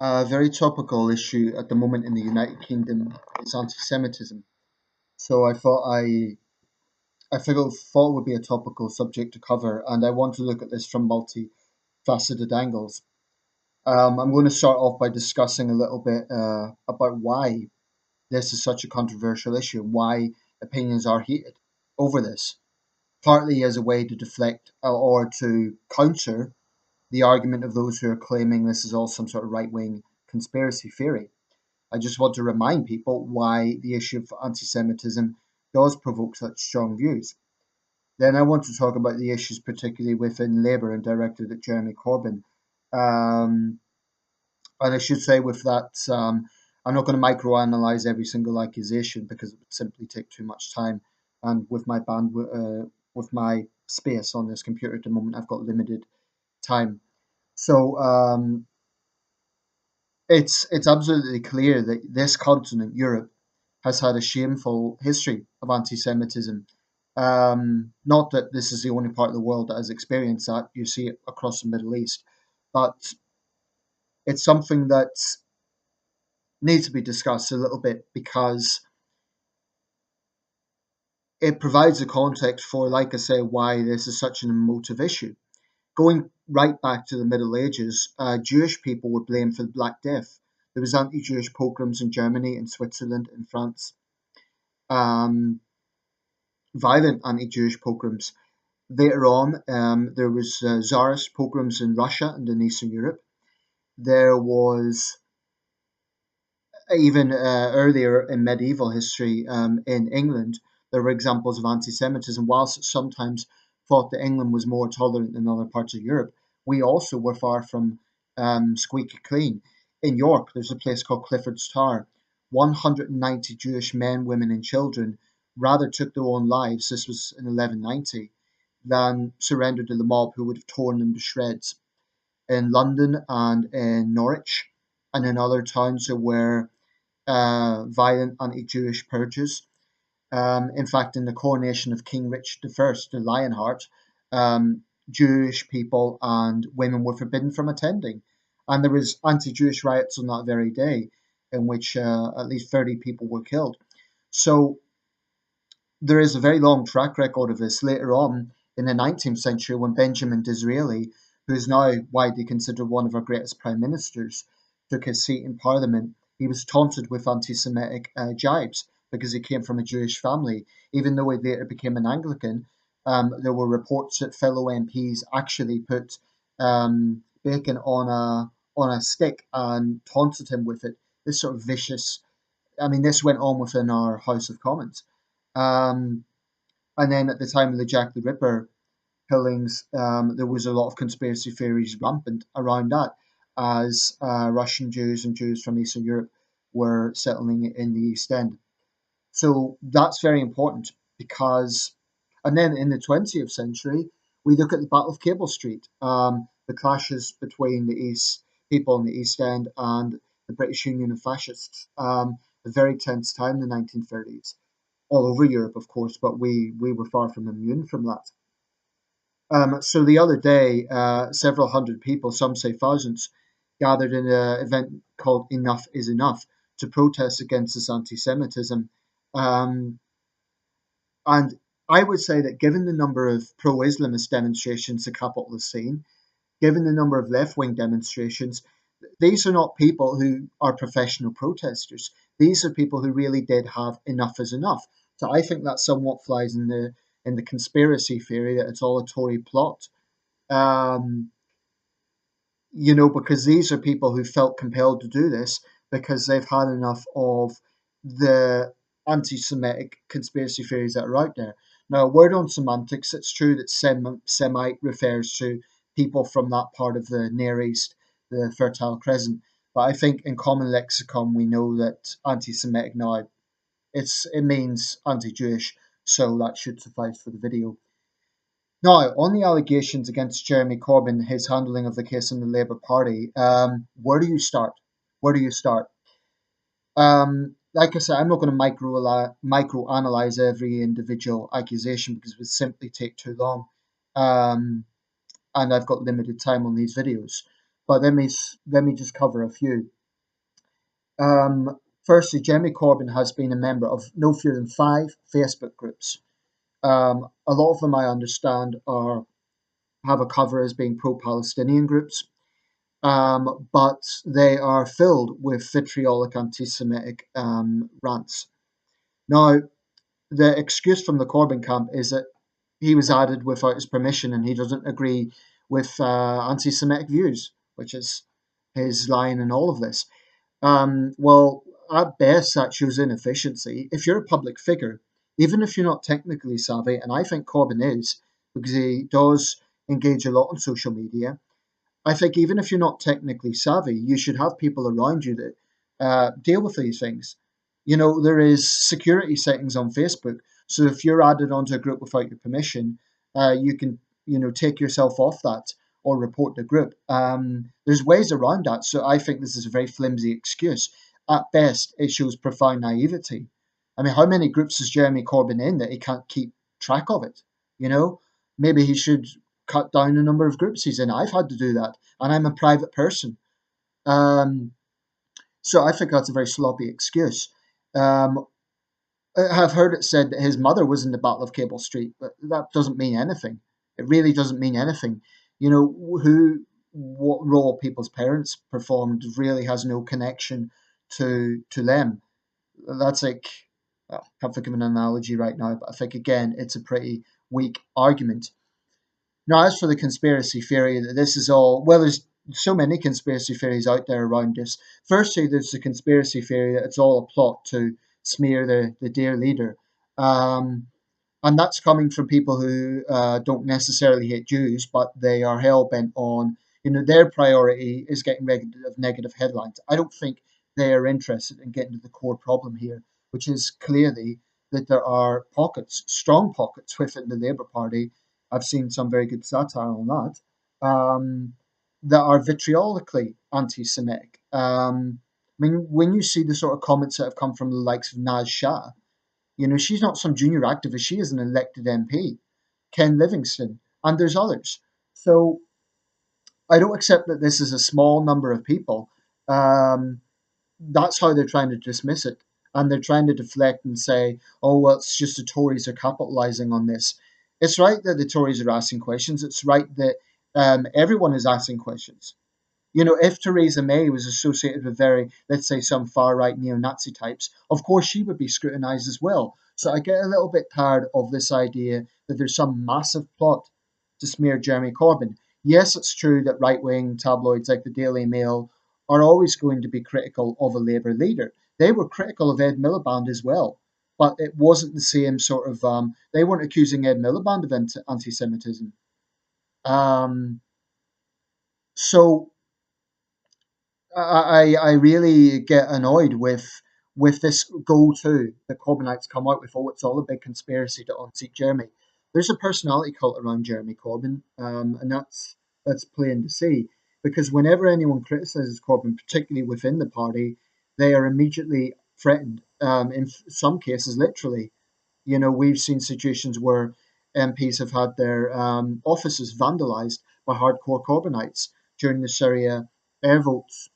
A very topical issue at the moment in the United Kingdom is anti-Semitism. So I thought it would be a topical subject to cover, and I want to look at this from multifaceted angles. I'm going to start off by discussing a little bit about why this is such a controversial issue, why opinions are heated over this, partly as a way to deflect or to counter the argument of those who are claiming this is all some sort of right-wing conspiracy theory. I just want to remind people why the issue of anti Semitism does provoke such strong views. Then I want to talk about the issues, particularly within Labour and directed at Jeremy Corbyn. Um, and I should say, with that, I'm not going to microanalyze every single accusation because it would simply take too much time. And with my with my space on this computer at the moment, I've got limited time. So it's absolutely clear that this continent, Europe, has had a shameful history of anti-Semitism. Not that this is the only part of the world that has experienced that. You see it across the Middle East, but it's something that needs to be discussed a little bit because it provides a context for, like I say, why this is such an emotive issue. Going right back to the Middle Ages, Jewish people were blamed for the Black Death. There was anti-Jewish pogroms in Germany, in Switzerland, in France. Um, Violent anti-Jewish pogroms. Later on, there was Tsarist pogroms in Russia and in Eastern Europe. There was even earlier in medieval history in England, there were examples of anti-Semitism. Whilst it sometimes thought that England was more tolerant than other parts of Europe, we also were far from squeaky clean. In York, there's a place called Clifford's Tower. 190 Jewish men, women, and children rather took their own lives, this was in 1190, than surrendered to the mob who would have torn them to shreds. In London and in Norwich and in other towns, there were violent anti-Jewish purges. In fact, in the coronation of King Richard I, the Lionheart, Jewish people and women were forbidden from attending, and there was anti-Jewish riots on that very day, in which at least 30 people were killed. So there is a very long track record of this. Later on in the 19th century, when Benjamin Disraeli, who is now widely considered one of our greatest prime ministers, took his seat in Parliament, he was taunted with anti-Semitic jibes because he came from a Jewish family. Even though he later became an Anglican, there were reports that fellow MPs actually put bacon on a stick and taunted him with it. This sort of vicious. I mean, this went on within our House of Commons. Um, and then at the time of the Jack the Ripper killings, there was a lot of conspiracy theories rampant around that as Russian Jews and Jews from Eastern Europe were settling in the East End. So that's very important because, and then in the 20th century, we look at the Battle of Cable Street, the clashes between the East people in the East End and the British Union of Fascists. A very tense time in the 1930s, all over Europe, of course, but we were far from immune from that. So the other day, several hundred people, some say thousands, gathered in an event called Enough is Enough to protest against this anti Semitism. Um, and I would say that given the number of pro Islamist demonstrations the capital has seen, given the number of left wing demonstrations, these are not people who are professional protesters. These are people who really did have enough is enough. So I think that somewhat flies in the conspiracy theory that it's all a Tory plot. Um, because these are people who felt compelled to do this because they've had enough of the anti-Semitic conspiracy theories that are out there. Now, a word on semantics, it's true that Semite refers to people from that part of the Near East, the Fertile Crescent. But I think in common lexicon, we know that anti-Semitic now, it means anti-Jewish, so that should suffice for the video. Now, on the allegations against Jeremy Corbyn, his handling of the case in the Labour Party, where do you start? Where do you start? Like I said, I'm not going to micro-analyze every individual accusation because it would simply take too long. Um, and I've got limited time on these videos. but let me just cover a few. Firstly, Jeremy Corbyn has been a member of no fewer than 5 Facebook groups. A lot of them, I understand, are have a cover as being pro-Palestinian groups, but they are filled with vitriolic anti-Semitic rants. Now, the excuse from the Corbyn camp is that he was added without his permission and he doesn't agree with anti-Semitic views, which is his line in all of this. Well, at best, that shows inefficiency. If you're a public figure, even if you're not technically savvy, and I think Corbyn is, because he does engage a lot on social media, I think even if you're not technically savvy, you should have people around you that deal with these things. There is security settings on Facebook, so if you're added onto a group without your permission, you can take yourself off that or report the group. There's ways around that, so I think this is a very flimsy excuse. At best, it shows profound naivety. I mean, how many groups is Jeremy Corbyn in that he can't keep track of it? You know, maybe he should cut down the number of groups he's in. I've had to do that, and I'm a private person. Um, so I think that's a very sloppy excuse. Um, I've heard it said that his mother was in the Battle of Cable Street, but that doesn't mean anything. It really doesn't mean anything. What role people's parents performed really has no connection to them. That's like, well, I can't think of an analogy right now, but I think again it's a pretty weak argument. Now, as for the conspiracy theory that this is all, well, there's so many conspiracy theories out there around this. Firstly, there's the conspiracy theory that it's all a plot to smear the dear leader. Um, and that's coming from people who don't necessarily hate Jews, but they are hell bent on, their priority is getting rid of negative headlines. I don't think they are interested in getting to the core problem here, which is clearly that there are pockets, strong pockets within the Labour Party. I've seen some very good satire on that, that are vitriolically anti-Semitic. I mean, when you see the sort of comments that have come from the likes of Naz Shah, she's not some junior activist. She is an elected MP, Ken Livingstone, and there's others. So I don't accept that this is a small number of people. Um, that's how they're trying to dismiss it. And they're trying to deflect and say, oh, well, it's just the Tories are capitalising on this. It's right that the Tories are asking questions. It's right that everyone is asking questions. If Theresa May was associated with very, let's say, some far right neo Nazi types, of course she would be scrutinised as well. So I get a little bit tired of this idea that there's some massive plot to smear Jeremy Corbyn. Yes, it's true that right wing tabloids like the Daily Mail are always going to be critical of a Labour leader. They were critical of Ed Miliband as well, but it wasn't the same sort of, they weren't accusing Ed Miliband of anti Semitism. Um, so I really get annoyed with this go to the Corbynites come out with. Oh, it's all a big conspiracy to unseat Jeremy. There's a personality cult around Jeremy Corbyn, and that's plain to see. Because whenever anyone criticises Corbyn, particularly within the party, they are immediately threatened. In some cases, literally. We've seen situations where MPs have had their offices vandalised by hardcore Corbynites during the Syria air votes,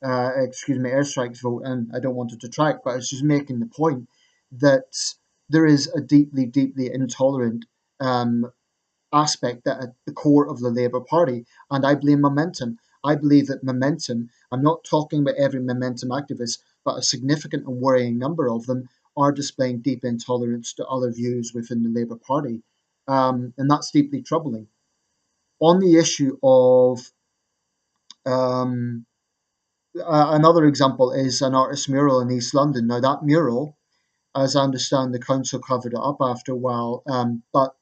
airstrikes vote, and I don't want to detract, but it's just making the point that there is a deeply, deeply intolerant aspect that at the core of the Labour Party, and I blame momentum. I believe that momentum, I'm not talking about every momentum activist, but a significant and worrying number of them are displaying deep intolerance to other views within the Labour Party. And that's deeply troubling. On the issue of um, another example is an artist's mural in East London. Now, that mural, as I understand, the council covered it up after a while, but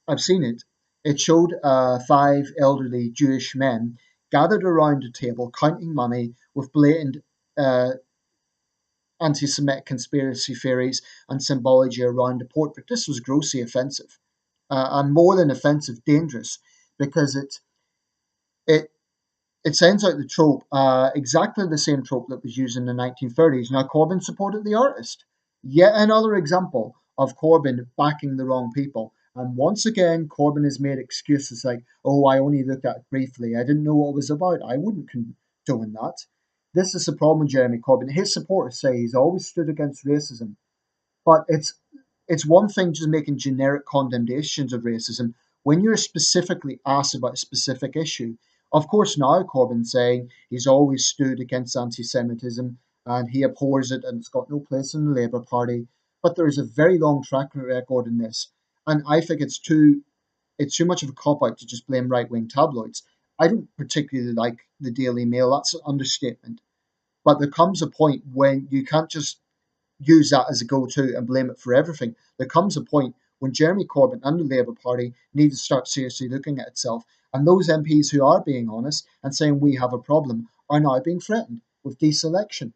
I've seen it. It showed 5 elderly Jewish men gathered around a table counting money with blatant uh, anti Semitic conspiracy theories and symbology around the portrait. This was grossly offensive, and more than offensive, dangerous, because it it sends out the trope, exactly the same trope that was used in the 1930s. Now, Corbyn supported the artist. Yet another example of Corbyn backing the wrong people. And once again, Corbyn has made excuses like, oh, I only looked at it briefly. I didn't know what it was about. I wouldn't condone that. This is the problem with Jeremy Corbyn. His supporters say he's always stood against racism. But it's one thing just making generic condemnations of racism. When you're specifically asked about a specific issue, of course now Corbyn's saying he's always stood against anti-Semitism and he abhors it and it's got no place in the Labour Party. But there is a very long track record in this, and I think it's too much of a cop out to just blame right wing tabloids. I don't particularly like the Daily Mail. That's an understatement. But there comes a point when you can't just use that as a go-to and blame it for everything. There comes a point when Jeremy Corbyn and the Labour Party need to start seriously looking at itself. And those MPs who are being honest and saying we have a problem are now being threatened with deselection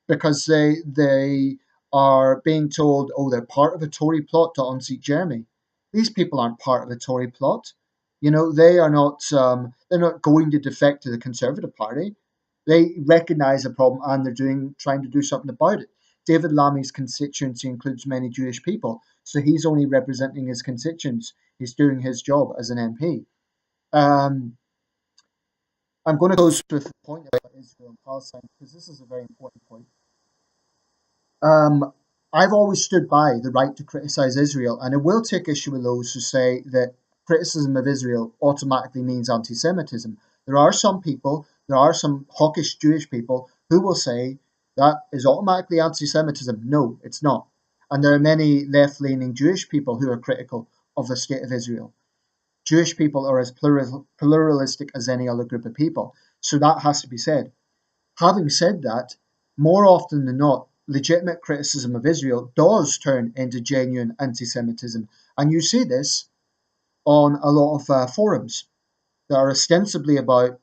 because they are being told, oh, they're part of a Tory plot to unseat Jeremy. These people aren't part of a Tory plot. You know, they are not. They're not going to defect to the Conservative Party. They recognise a problem and they're trying to do something about it. David Lammy's constituency includes many Jewish people, so he's only representing his constituents. He's doing his job as an MP. Um, I'm going to close with the point about Israel and Palestine because this is a very important point. Um, I've always stood by the right to criticize Israel, and I will take issue with those who say that criticism of Israel automatically means anti Semitism. There are some people, there are some hawkish Jewish people who will say that is automatically anti Semitism. No, it's not. And there are many left leaning Jewish people who are critical of the state of Israel. Jewish people are as pluralistic as any other group of people. So that has to be said. Having said that, more often than not, legitimate criticism of Israel does turn into genuine anti Semitism. And you see this on a lot of forums that are ostensibly about,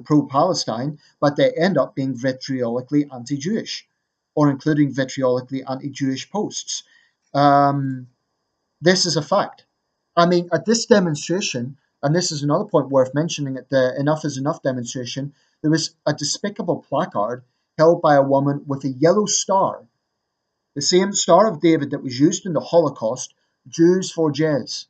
pro Palestine, but they end up being vitriolically anti Jewish or including vitriolically anti Jewish posts. Um, this is a fact. I mean, at this demonstration, and this is another point worth mentioning at the Enough is Enough demonstration, there was a despicable placard held by a woman with a yellow star, the same Star of David that was used in the Holocaust, Jews for Jez.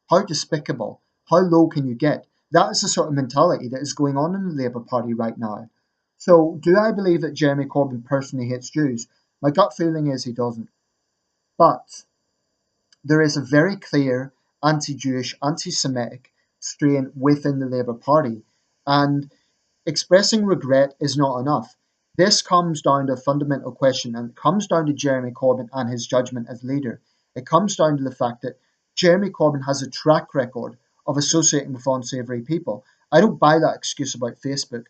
How despicable. How low can you get? That is the sort of mentality that is going on in the Labour Party right now. So, do I believe that Jeremy Corbyn personally hates Jews? My gut feeling is he doesn't. But there is a very clear anti-Jewish, anti-Semitic strain within the Labour Party. And expressing regret is not enough. This comes down to a fundamental question, and it comes down to Jeremy Corbyn and his judgment as leader. It comes down to the fact that Jeremy Corbyn has a track record of associating with unsavoury people. I don't buy that excuse about Facebook.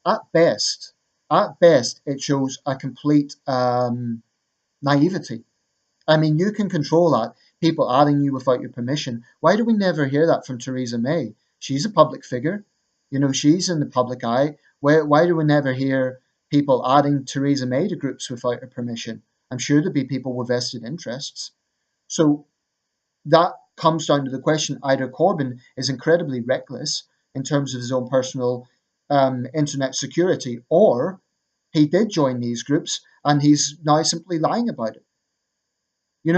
At best, it shows a complete naivety. I mean, you can control that. People adding you without your permission. Why do we never hear that from Theresa May? She's a public figure. She's in the public eye. Why do we never hear people adding Theresa May to groups without her permission? I'm sure there'd be people with vested interests. So that comes down to the question either Corbyn is incredibly reckless in terms of his own personal internet security, or he did join these groups and he's now simply lying about it. We